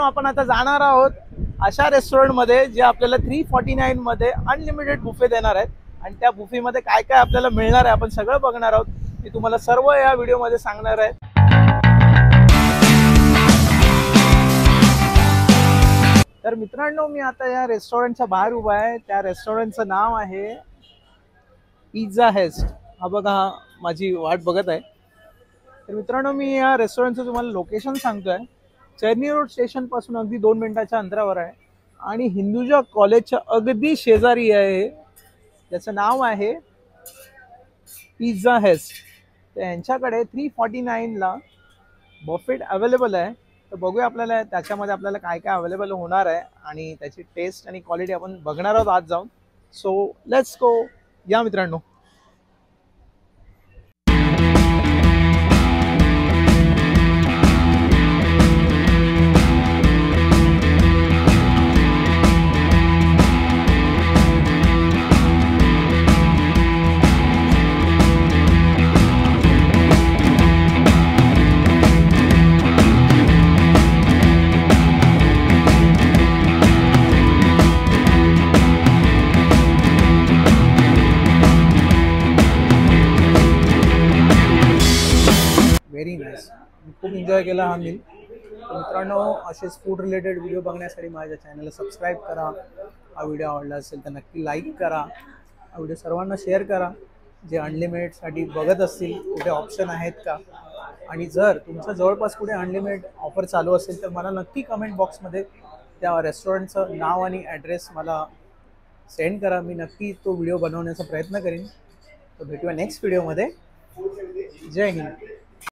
आपण आता जाणार आहोत अशा रेस्टॉरंटमध्ये जे आपल्याला 349 मध्ये अनलिमिटेड बुफे देणार आहेत आणि त्या बुफेमध्ये काय काय आपल्याला मिळणार आहे आपण सगळं बघणार आहोत. मी तुम्हाला सर्व या व्हिडिओमध्ये सांगणार आहे. तर मित्रांनो, मी आता या रेस्टॉरंटच्या बाहेर उभा आहे. त्या रेस्टॉरंटचं नाव आहे पिझ्झा हेस्ट. हा बघा, माझी वाट बघत आहे. तर मित्रांनो, मी या रेस्टॉरंटचं तुम्हाला लोकेशन सांगतोय. चेरनी रोड स्टेशन पासून अगदी 2 मिनिटाच्या अंतरावर आहे आणि हिंदुजा कॉलेजच्या अगदी शेजारी आहे. त्याचं नाव आहे पिझ्झा हेस्ट. तर यांच्याकडे 349ला बफेट अवेलेबल आहे. तर बघूया आपल्याला त्याच्यामध्ये आपल्याला काय काय अवेलेबल होणार आहे आणि त्याची टेस्ट आणि क्वालिटी आपण बघणार आहोत आज जाऊन. So let's go. या मित्रांनो. Very nice. खूप एन्जॉय केला हा मील. मित्रांनो, असेच फूड रिलेटेड व्हिडिओ बघण्यासाठी माझ्या चॅनलला सबस्क्राईब करा. हा व्हिडिओ आवडला असेल तर नक्की लाईक करा. हा व्हिडिओ सर्वांना शेअर करा जे अनलिमिटेडसाठी बघत असतील. कुठे ऑप्शन आहेत का, आणि जर तुमच्या जवळपास कुठे अनलिमिटेड ऑफर चालू असेल तर मला नक्की कमेंट बॉक्समध्ये त्या रेस्टॉरंटचं नाव आणि ॲड्रेस मला सेंड करा. मी नक्की तो व्हिडिओ बनवण्याचा प्रयत्न करेन. तर भेटूया नेक्स्ट व्हिडिओमध्ये. जय हिंद.